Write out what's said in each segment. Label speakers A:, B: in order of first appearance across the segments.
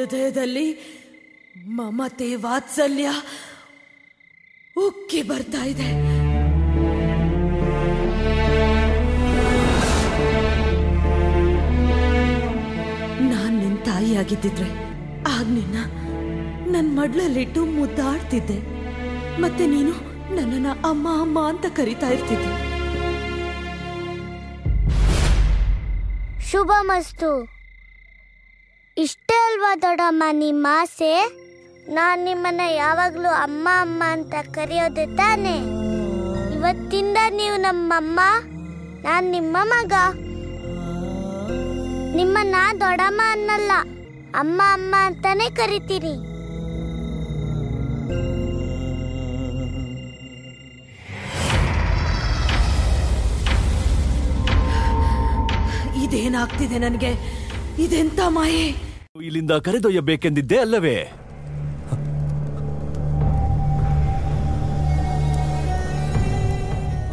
A: ಹೃದಯದಲ್ಲಿ ಮಮತೆ ವಾತ್ಸಲ್ಯ ಉಕ್ಕಿ ಬರ್ತಾ ಇದೆ. ನಾನ್ ನಿನ್ ತಾಯಿಯಾಗಿದ್ದಿದ್ರೆ ಆಗ ನಿನ್ನ ನನ್ ಮಡ್ಲಲ್ಲಿಟ್ಟು ಮುದ್ದಾಡ್ತಿದ್ದೆ. ಮತ್ತೆ ನೀನು ನನ್ನನ್ನ ಅಮ್ಮ ಅಮ್ಮ ಅಂತ ಕರಿತಾ ಇರ್ತಿದ್ದೆ.
B: ಶುಭ ಮಸ್ತು. ಇಷ್ಟೇ ಅಲ್ವಾ ದೊಡ್ಡಮ್ಮ ನಿಮ್ಮ ಆಸೆ? ನಾನ್ ನಿಮ್ಮನ್ನ ಯಾವಾಗ್ಲೂ ಅಮ್ಮ ಅಮ್ಮ ಅಂತ ಕರೆಯೋದೆ ತಾನೆ. ಇವತ್ತಿಂದ ನೀವು ನಮ್ಮಮ್ಮ, ನಾನ್ ನಿಮ್ಮ ಮಗ. ನಿಮ್ಮನ್ನ ದೊಡ್ಡಮ್ಮ ಅನ್ನಲ್ಲ, ಅಮ್ಮ ಅಮ್ಮ ಅಂತಾನೆ ಕರಿತೀರಿ.
A: ಇದೇನಾಗ್ತಿದೆ ನನಗೆ? ಇದೆಂತ ಮಾಯೆ?
C: ಇಲ್ಲಿಂದ ಕರೆದೊಯ್ಯಬೇಕೆಂದಿದ್ದೆ ಅಲ್ಲವೇ?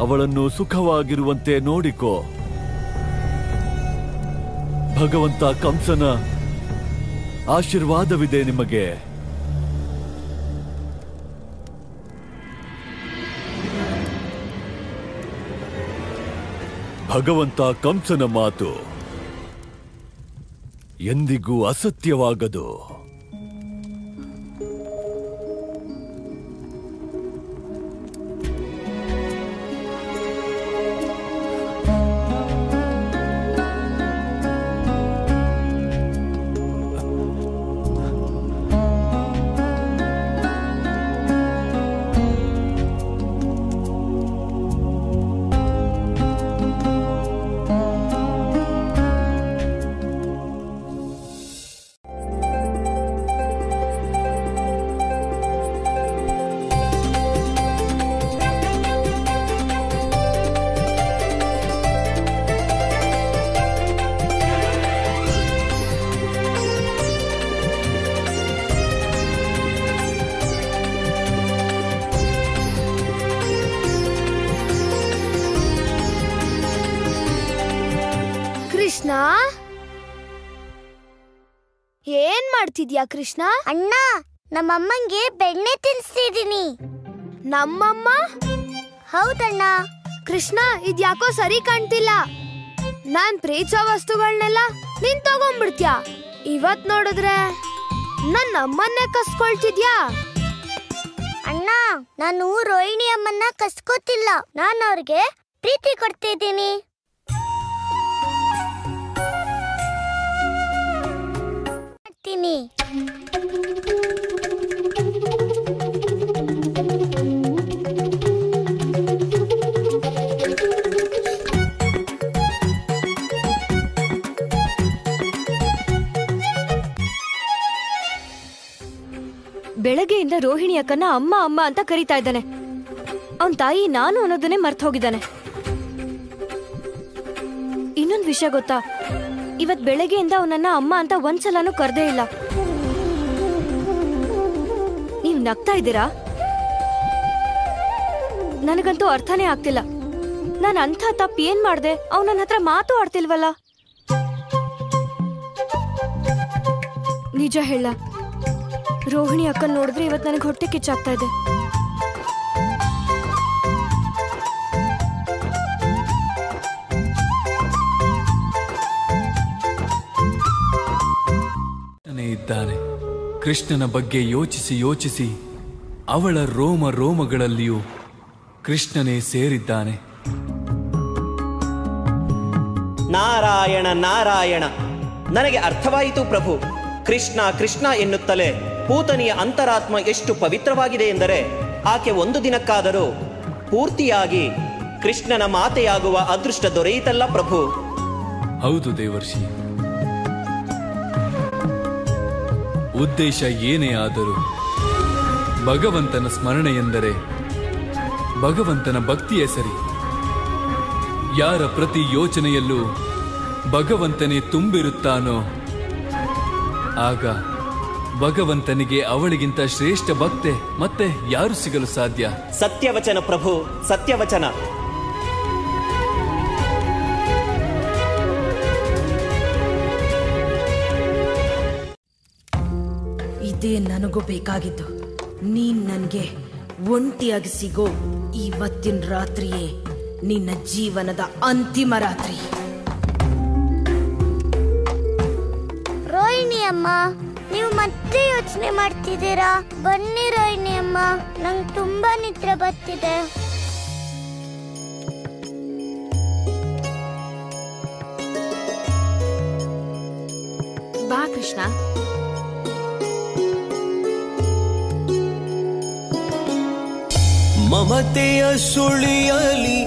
C: ಅವಳನ್ನು ಸುಖವಾಗಿರುವಂತೆ ನೋಡಿಕೋ. ಭಗವಂತ ಕಂಸನ ಆಶೀರ್ವಾದವಿದೆ ನಿಮಗೆ. ಭಗವಂತ ಕಂಸನ ಮಾತು ಎಂದಿಗೂ ಅಸತ್ಯವಾಗದು.
B: ಕೃಷ್ಣ, ಏನ್ ಮಾಡ್ತಿದ್ಯಾ ಕೃಷ್ಣ? ಅಣ್ಣ, ನಮ್ಮಮ್ಮಂಗೆ ಬೆಣ್ಣೆ ತಿನ್ಸ್ತಿದೀನಿ. ನಮ್ಮಮ್ಮ? ಹೌದಣ್ಣ. ಕೃಷ್ಣ, ಇದ್ಯಾಕೋ ಸರಿ ಕಾಣ್ತಿಲ್ಲ. ನಾನ್ ಪ್ರೀತಿಸೋ ವಸ್ತುಗಳನ್ನೆಲ್ಲ ನೀನ್ ತಗೊಂಡ್ಬಿಡ್ತ್ಯಾ. ಇವತ್ ನೋಡಿದ್ರೆ ನನ್ನ ಅಮ್ಮನ್ನೇ ಕಸ್ಕೊಳ್ತಿದ್ಯಾ. ಅಣ್ಣ, ನಾನು ರೋಹಿಣಿ ಅಮ್ಮನ್ನ ಕಸ್ಕೋತಿಲ್ಲ. ನಾನು ಅವ್ರಿಗೆ ಪ್ರೀತಿ ಕೊಡ್ತಿದ್ದೀನಿ.
D: ಬೆಳಗ್ಗೆಯಿಂದ ರೋಹಿಣಿ ಅಕ್ಕನ ಅಮ್ಮ ಅಮ್ಮ ಅಂತ ಕರೀತಾ ಇದ್ದಾನೆ. ಅವನ್ ತಾಯಿ ನಾನು ಅನ್ನೋದನ್ನೇ ಮರ್ತು ಹೋಗಿದ್ದಾನೆ. ಇನ್ನೊಂದು ವಿಷಯ ಗೊತ್ತಾ? ಇವತ್ ಬೆಳಗ್ಗೆಯಿಂದ ಅವನನ್ನ ಅಮ್ಮ ಅಂತ ಒಂದ್ಸಲನೂ ಕರ್ದೇ ಇಲ್ಲ. ನೀವ್ ನಗ್ತಾ ಇದ್ದೀರಾ? ನನಗಂತೂ ಅರ್ಥನೇ ಆಗ್ತಿಲ್ಲ. ನಾನು ಅಂಥ ತಪ್ಪು ಏನ್ ಮಾಡ್ದೆ? ಅವ್ನ ನನ್ನ ಹತ್ರ ಮಾತು ಆಡ್ತಿಲ್ವಲ್ಲ. ನಿಜ ಹೇಳ, ರೋಹಿಣಿ ಅಕ್ಕನ್ ನೋಡಿದ್ರೆ ಇವತ್ತು ನನಗೆ ಹೊಟ್ಟೆ ಕಿಚ್ಚಾಗ್ತಾ ಇದೆ.
E: ಇದ್ದಾನೆ. ಕೃಷ್ಣನ ಬಗ್ಗೆ ಯೋಚಿಸಿ ಯೋಚಿಸಿ ಅವಳ ರೋಮ ರೋಮಗಳಲ್ಲಿಯೂ ಕೃಷ್ಣನೇ ಸೇರಿದ್ದಾನೆ.
F: ನಾರಾಯಣ ನಾರಾಯಣ, ನನಗೆ ಅರ್ಥವಾಯಿತು ಪ್ರಭು. ಕೃಷ್ಣ ಕೃಷ್ಣ ಎನ್ನುತ್ತಲೇ ಪೂತನಿಯ ಅಂತರಾತ್ಮ ಎಷ್ಟು ಪವಿತ್ರವಾಗಿದೆ ಎಂದರೆ ಆಕೆ ಒಂದು ದಿನಕ್ಕಾದರೂ ಪೂರ್ತಿಯಾಗಿ ಕೃಷ್ಣನ ಮಾತೆಯಾಗುವ ಅದೃಷ್ಟ ದೊರೆಯಿತಲ್ಲ ಪ್ರಭು.
E: ಹೌದು ದೇವರ್ಷಿ. ಉದ್ದೇಶ ಏನೇ ಆದರೂ ಭಗವಂತನ ಸ್ಮರಣೆ ಎಂದರೆ ಭಗವಂತನ ಭಕ್ತಿಯೇ ಸರಿ. ಯಾರ ಪ್ರತಿ ಯೋಚನೆಯಲ್ಲೂ ಭಗವಂತನೇ ತುಂಬಿರುತ್ತಾನೋ ಆಗ ಭಗವಂತನಿಗೆ ಅವಳಿಗಿಂತ ಶ್ರೇಷ್ಠ ಭಕ್ತೆ ಮತ್ತೆ ಯಾರು ಸಿಗಲು ಸಾಧ್ಯ?
F: ಸತ್ಯವಚನ ಪ್ರಭು, ಸತ್ಯವಚನ.
A: ಇದೇ ನನಗೂ ಬೇಕಾಗಿದ್ದು. ನೀನ್ ನನ್ಗೆ ಒಂಟಿಯಾಗಿ ಸಿಗೋ ಇವತ್ತಿನ ರಾತ್ರಿಯೇ ನಿನ್ನ ಜೀವನದ ಅಂತಿಮ ರಾತ್ರಿ.
B: ರೋಹಿಣಿ ಅಮ್ಮ, ನೀವು ಮತ್ತೆ ಯೋಚನೆ ಮಾಡ್ತಿದ್ದೀರಾ? ಬನ್ನಿ ರೋಹಿಣಿ ಅಮ್ಮ, ನಂಗೆ ತುಂಬಾ ನಿದ್ರೆ ಬರ್ತಿದೆ.
D: ಬಾ ಕೃಷ್ಣ.
G: ಮಮತೆಯ ಸುಳಿಯಲಿ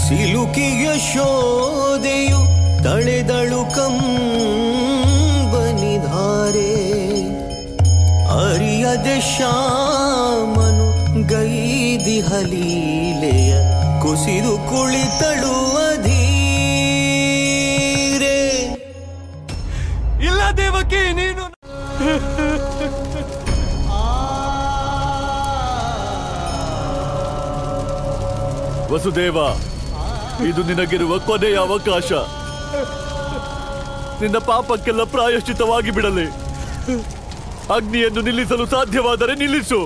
G: ಸಿಲುಕಿಯ ಶೋಧೆಯು ತಳೆದಳು ಕಂಬನಿಧಾರೆ. ಅರಿಯದೆ ಶ್ಯಾಮನು ಗೈದಿ ಹಲೀಲೆಯ ಕುಸಿದು ಕುಳಿತಳು ಅಧೀರೆ.
E: ಇಲ್ಲ ದೇವಕಿ, ನೀನು
C: ವಸುದೇವ, ಇದು ನಿನಗಿರುವ ಕೊನೆಯ ಅವಕಾಶ. ನಿನ್ನ ಪಾಪಕ್ಕೆಲ್ಲ ಪ್ರಾಯಶ್ಚಿತವಾಗಿ ಬಿಡಲಿ. ಅಗ್ನಿಯನ್ನು ನಿಲ್ಲಿಸಲು ಸಾಧ್ಯವಾದರೆ ನಿಲ್ಲಿಸು.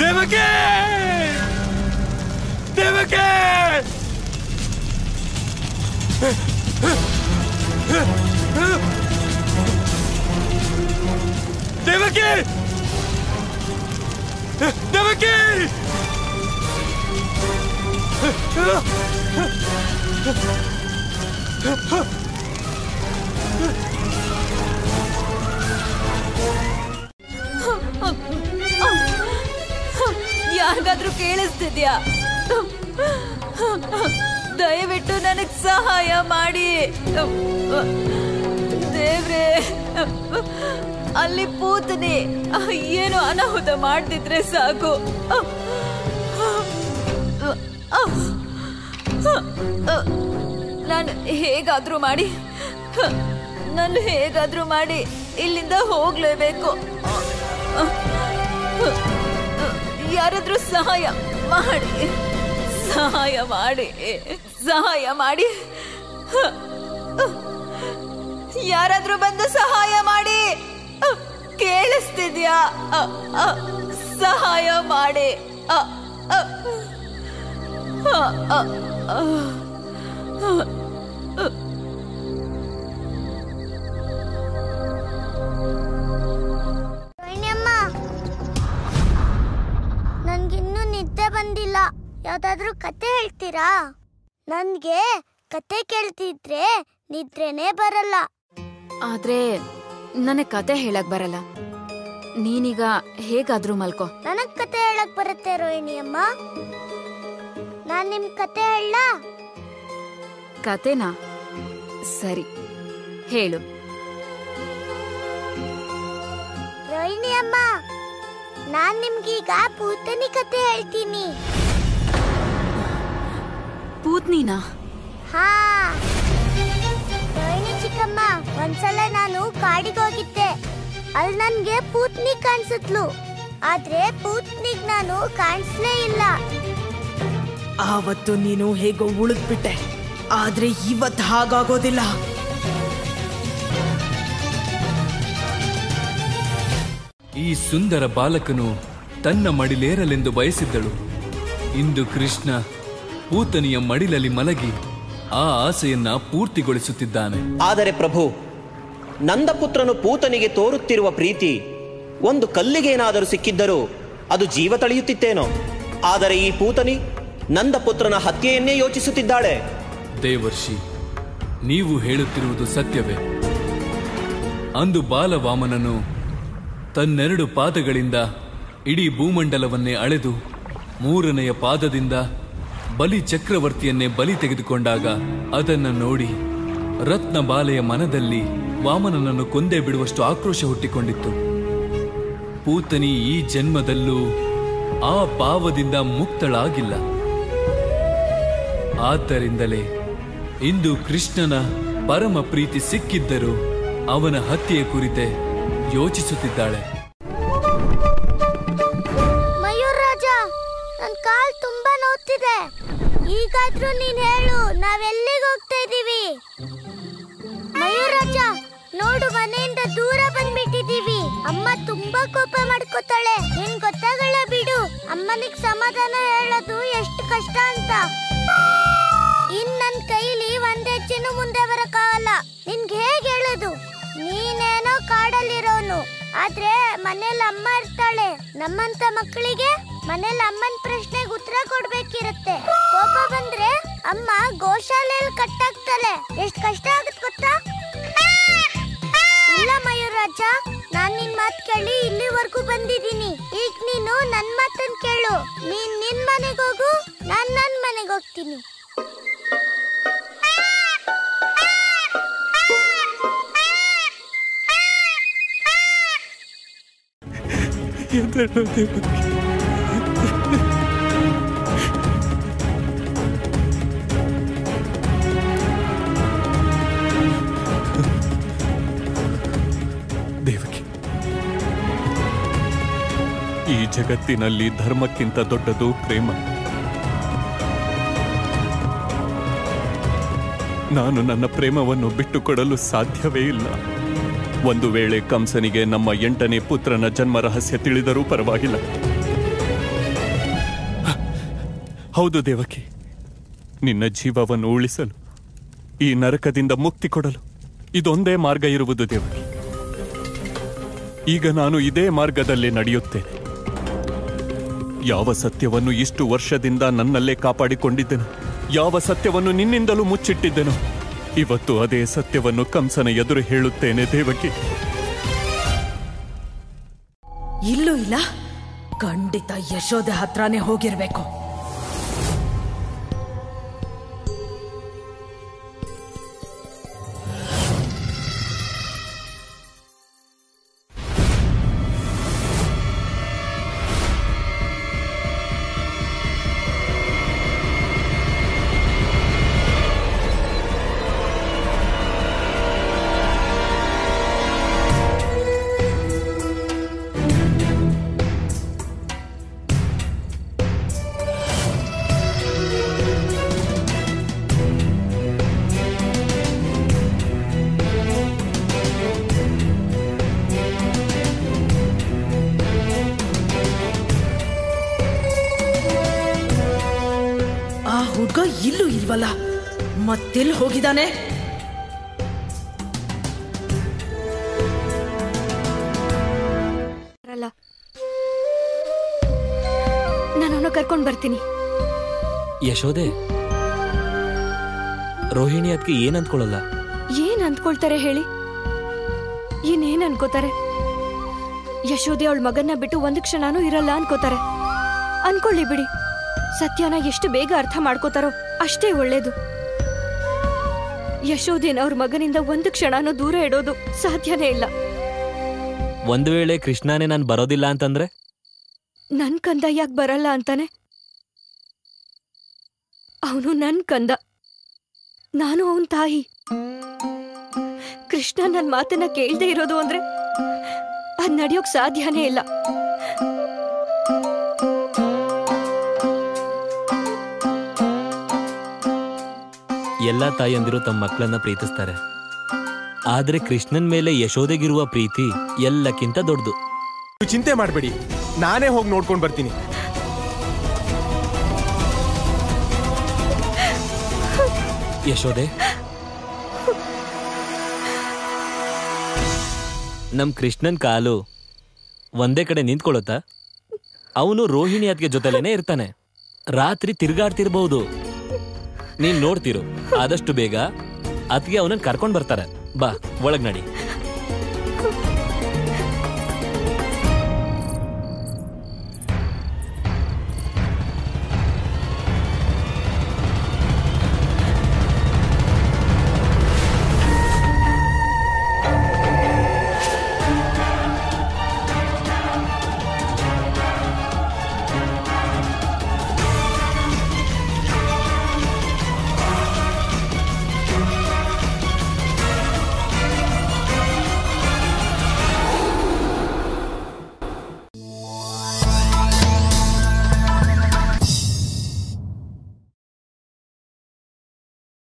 E: ದೇವಕಿ, ದೇವಕಿ, ದೇವಕಿ, ದೇವಕಿ,
A: ಯಾರಿಗಾದ್ರೂ ಕೇಳಿಸ್ತಿದ್ಯಾ? ದಯವಿಟ್ಟು ನನಗ್ ಸಹಾಯ ಮಾಡಿ ದೇವ್ರೆ. ಅಲ್ಲಿ ಪೂತನಿ ಏನು ಅನಾಹುತ ಮಾಡ್ತಿದ್ರೆ ಸಾಕು. ನಾನು ಹೇಗಾದ್ರೂ ಮಾಡಿ ಇಲ್ಲಿಂದ ಹೋಗ್ಲೇಬೇಕು. ಯಾರಾದ್ರೂ ಸಹಾಯ ಮಾಡಿ ಯಾರಾದ್ರೂ ಬಂದು ಸಹಾಯ ಮಾಡಿ. ಕೇಳಿಸ್ತಿದ್ಯಾ? ಸಹಾಯ ಮಾಡಿ.
B: ನನ್ಗಿನ್ನೂ ನಿದ್ದೆ ಬಂದಿಲ್ಲ. ಯಾವ್ದಾದ್ರೂ ಕತೆ ಹೇಳ್ತೀರಾ? ನನ್ಗೆ ಕತೆ ಕೇಳ್ತಿದ್ರೆ ನಿದ್ರೆನೇ ಬರಲ್ಲ.
D: ಆದ್ರೆ ನನಗ್ ಕತೆ ಹೇಳಕ್ ಬರಲ್ಲ. ನೀನೀಗ ಹೇಗಾದ್ರೂ ಮಲ್ಕೋ.
B: ನನಗ್ ಕತೆ ಹೇಳಕ್ ಬರುತ್ತೆ ರೋಹಿಣಿ ಅಮ್ಮ. ನಾನ್ ನಿಮ್ ಕತೆ ಹೇಳ?
D: ಕತೆನಾ? ಸರಿ, ಹೇಳು.
B: ರೋಹಿಣಿ ಅಮ್ಮ, ನಾನ್ ನಿಮ್ಗೀಗ ಪೂತನಿ ಕತೆ ಹೇಳ್ತೀನಿ.
D: ಪೂತ್ನಿನಾ?
B: ಹಾ ರೋಹಿಣಿ ಚಿಕ್ಕಮ್ಮ, ಒಂದ್ಸಲ ನಾನು ಕಾಡಿಗೆ ಹೋಗಿದ್ದೆ. ಅಲ್ಲಿ ನನ್ಗೆ ಪೂತ್ನಿ ಕಾಣಿಸಿದ್ಲು. ಆದ್ರೆ ಪೂತ್ನಿಗ್ ನಾನು ಕಾಣಿಸ್ಲೇ ಇಲ್ಲ.
A: ಆವತ್ತು ನೀನು ಹೇಗೋ ಉಳಿದ್ಬಿಟ್ಟೆ, ಆದ್ರೆ ಇವತ್ತು ಹಾಗಾಗೋದಿಲ್ಲ.
E: ಈ ಸುಂದರ ಬಾಲಕನು ತನ್ನ ಮಡಿಲೇರಲೆಂದು ಬಯಸಿದ್ದಳು. ಇಂದು ಕೃಷ್ಣ ಪೂತನಿಯ ಮಡಿಲಲ್ಲಿ ಮಲಗಿ ಆ ಆಸೆಯನ್ನ ಪೂರ್ತಿಗೊಳಿಸುತ್ತಿದ್ದಾನೆ.
F: ಆದರೆ ಪ್ರಭು, ನಂದಪುತ್ರನು ಪೂತನಿಗೆ ತೋರುತ್ತಿರುವ ಪ್ರೀತಿ ಒಂದು ಕಲ್ಲಿಗೇನಾದರೂ ಸಿಕ್ಕಿದ್ದರೂ ಅದು ಜೀವ ತಳೆಯುತ್ತಿತ್ತೇನೋ. ಆದರೆ ಈ ಪೂತನಿ ನಂದಪುತ್ರನ ಹತ್ಯೆಯನ್ನೇ ಯೋಚಿಸುತ್ತಿದ್ದಾಳೆ.
E: ದೇವರ್ಷಿ, ನೀವು ಹೇಳುತ್ತಿರುವುದು ಸತ್ಯವೇ? ಅಂದು ಬಾಲವಾಮನನು ತನ್ನೆರಡು ಪಾದಗಳಿಂದ ಇಡೀ ಭೂಮಂಡಲವನ್ನೇ ಅಳೆದು ಮೂರನೆಯ ಪಾದದಿಂದ ಬಲಿ ಚಕ್ರವರ್ತಿಯನ್ನೇ ಬಲಿ ತೆಗೆದುಕೊಂಡಾಗ ಅದನ್ನು ನೋಡಿ ರತ್ನಬಾಲೆಯ ಮನದಲ್ಲಿ ವಾಮನನನ್ನು ಕೊಂದೇ ಬಿಡುವಷ್ಟು ಆಕ್ರೋಶ ಹುಟ್ಟಿಕೊಂಡಿತ್ತು. ಪೂತನಿ ಈ ಜನ್ಮದಲ್ಲೂ ಆ ಪಾವದಿಂದ ಮುಕ್ತಳಾಗಿಲ್ಲ. ಆದ್ದರಿಂದಲೇ ಇಂದು ಕೃಷ್ಣನ ಪರಮ ಪ್ರೀತಿ ಸಿಕ್ಕಿದ್ದರೂ ಅವನ ಹತ್ಯೆಯ ಕುರಿತೆ ಯೋಚಿಸುತ್ತಿದ್ದಾಳೆ.
B: ಮಯೂರಾಜ, ನೋಡು, ಮನೆಯಿಂದ ದೂರ ಬಂದ್ಬಿಟ್ಟಿದೀವಿ. ಅಮ್ಮ ತುಂಬಾ ಕೋಪ ಮಾಡ್ಕೋತಾಳೆ. ನಿನ್ ಗೊತ್ತಾಗಲ್ಲ ಬಿಡು, ಅಮ್ಮನಿಗ್ ಸಮಾಧಾನ ಹೇಳೋದು ಎಷ್ಟು ಕಷ್ಟ ಅಂತ. ಇನ್ ನನ್ ಕೈಲಿ ಒಂದ್ ಹೆಜ್ಜೆನೂ ಮುಂದೆ ಬರಕ್ಕಾಗಲ್ಲ. ನಿನ್ಗೆ ಹೇಗೆ ಹೇಳೋದು? ನೀನೇನೋ ಕಾಡಲ್ಲಿರೋನು, ಆದ್ರೆ ಮನೇಲಿ ಅಮ್ಮ ಇರ್ತಾಳೆ. ನಮ್ಮಂತ ಮಕ್ಕಳಿಗೆ ಮನೇಲಿ ಅಮ್ಮನ ಪ್ರಶ್ನೆಗೆ ಉತ್ತರ ಕೊಡ್ಬೇಕಿರುತ್ತೆ. ಕೋಪ ಬಂದ್ರೆ ಅಮ್ಮ ಗೋಶಾಲೆಯಲ್ಲಿ ಕಟ್ಟಾಗ್ತಾಳೆ. ಎಷ್ಟ್ ಕಷ್ಟ ಆಗತ್ ಗೊತ್ತಾ? ಇಲ್ಲ ಮಯೂರಾಜ, ನಾನ್ ನಿನ್ ಮಾತ್ ಕೇಳಿ ಇಲ್ಲಿವರೆಗೂ ಬಂದಿದ್ದೀನಿ. ಈಗ ನೀನು ನನ್ ಮಾತನ್ ಕೇಳು. ನೀನ್ ನಿನ್ ಮನೆಗೆ ಹೋಗು, ನಾನ್ ನನ್ ಮನೆಗೆ ಹೋಗ್ತೀನಿ.
H: ದೇವಕಿ, ಈ ಜಗತ್ತಿನಲ್ಲಿ ಧರ್ಮಕ್ಕಿಂತ ದೊಡ್ಡದು ಪ್ರೇಮ. ನಾನು ನನ್ನ ಪ್ರೇಮವನ್ನು ಬಿಟ್ಟುಕೊಡಲು ಸಾಧ್ಯವೇ ಇಲ್ಲ. ಒಂದು ವೇಳೆ ಕಂಸನಿಗೆ ನಮ್ಮ 8ನೇ ಪುತ್ರನ ಜನ್ಮ ರಹಸ್ಯ ತಿಳಿದರೂ ಪರವಾಗಿಲ್ಲ. ಹೌದು ದೇವಕಿ, ನಿನ್ನ ಜೀವವನ್ನು ಉಳಿಸಲು, ಈ ನರಕದಿಂದ ಮುಕ್ತಿ ಕೊಡಲು ಇದೊಂದೇ ಮಾರ್ಗ ಇರುವುದು ದೇವಕಿ. ಈಗ ನಾನು ಇದೇ ಮಾರ್ಗದಲ್ಲೇ ನಡೆಯುತ್ತೇನೆ. ಯಾವ ಸತ್ಯವನ್ನು ಇಷ್ಟು ವರ್ಷದಿಂದ ನನ್ನಲ್ಲೇ ಕಾಪಾಡಿಕೊಂಡಿದ್ದೆನು, ಯಾವ ಸತ್ಯವನ್ನು ನಿನ್ನಿಂದಲೂ ಮುಚ್ಚಿಟ್ಟಿದ್ದೆನು, ಇವತ್ತು ಅದೇ ಸತ್ಯವನ್ನು ಕಂಸನ ಎದುರು ಹೇಳುತ್ತೇನೆ ದೇವಕಿ.
A: ಇಲ್ಲೂ ಇಲ್ಲ, ಖಂಡಿತ ಯಶೋದೆ ಹತ್ರನೇ ಹೋಗಿರ್ಬೇಕು. ಇಲ್ಲೂ ಇಲ್ವಲ್ಲ, ಮತ್ತೆಲ್ಲಿ ಹೋಗಿದ್ದಾನೆ?
D: ನಾನು ಕರ್ಕೊಂಡ್ ಬರ್ತೀನಿ.
I: ಯಶೋದೆ, ರೋಹಿಣಿ ಅದಕ್ಕೆ ಏನ್ ಅಂದ್ಕೊಳ್ಳಲ್ಲ.
D: ಏನ್ ಅಂದ್ಕೊಳ್ತಾರೆ ಹೇಳಿ? ಇನ್ನೇನ್ ಅನ್ಕೋತಾರೆ? ಯಶೋದೆ ಅವಳ ಮಗನ್ನ ಬಿಟ್ಟು ಒಂದು ಕ್ಷಣನೂ ಇರಲ್ಲ ಅನ್ಕೋತಾರೆ. ಅನ್ಕೊಳ್ಳಿ ಬಿಡಿ, ಸತ್ಯನ ಎಷ್ಟು ಬೇಗ ಅರ್ಥ ಮಾಡ್ಕೋತಾರೋ ಅಷ್ಟೇ ಒಳ್ಳೇದು. ಯಶೋದೇನ್ ಅವ್ರ ಮಗನಿಂದ ಒಂದು ಕ್ಷಣನೂ ದೂರ ಇಡೋದು ಸಾಧ್ಯನೇ ಇಲ್ಲ.
I: ಒಂದು ವೇಳೆ ಕೃಷ್ಣನೇ ನಾನು ಬರೋದಿಲ್ಲ ಅಂತಂದ್ರೆ?
D: ನನ್ ಕಂದ ಯಾಕೆ ಬರಲ್ಲ ಅಂತಾನೆ? ಅವನು ನನ್ ಕಂದ, ನಾನು ಅವನ್ ತಾಯಿ. ಕೃಷ್ಣ ನನ್ ಮಾತನ್ನ ಕೇಳ್ದೆ ಇರೋದು ಅಂದ್ರೆ ಅದ್ ನಡೆಯೋಕ್ ಸಾಧ್ಯನೇ ಇಲ್ಲ.
I: ಎಲ್ಲಾ ತಾಯಿಯಂದಿರು ತಮ್ಮ ಮಕ್ಕಳನ್ನ ಪ್ರೀತಿಸ್ತಾರೆ, ಆದ್ರೆ ಕೃಷ್ಣನ್ ಮೇಲೆ ಯಶೋದೆಗಿರುವ ಪ್ರೀತಿ ಎಲ್ಲಕ್ಕಿಂತ ದೊಡ್ಡದು.
J: ಚಿಂತೆ ಮಾಡಬೇಡಿ, ನಾನೇ ಹೋಗಿ ನೋಡ್ಕೊಂಡು ಬರ್ತೀನಿ.
I: ಯಶೋದೆ, ನಮ್ ಕೃಷ್ಣನ್ ಕಾಲು ಒಂದೇ ಕಡೆ ನಿಂತ್ಕೊಳ್ಳುತ್ತಾ? ಅವನು ರೋಹಿಣಿ ಅದ್ಗೆ ಜೊತೆಲೇನೆ ಇರ್ತಾನೆ. ರಾತ್ರಿ ತಿರ್ಗಾಡ್ತಿರ್ಬಹುದು, ನೀನ್ ನೋಡ್ತಿರು. ಆದಷ್ಟು ಬೇಗ ಅದ್ಗೆ ಅವನನ್ನ ಕರ್ಕೊಂಡ್ ಬರ್ತಾರೆ. ಬಾ, ಒಳಗ್ ನಡಿ.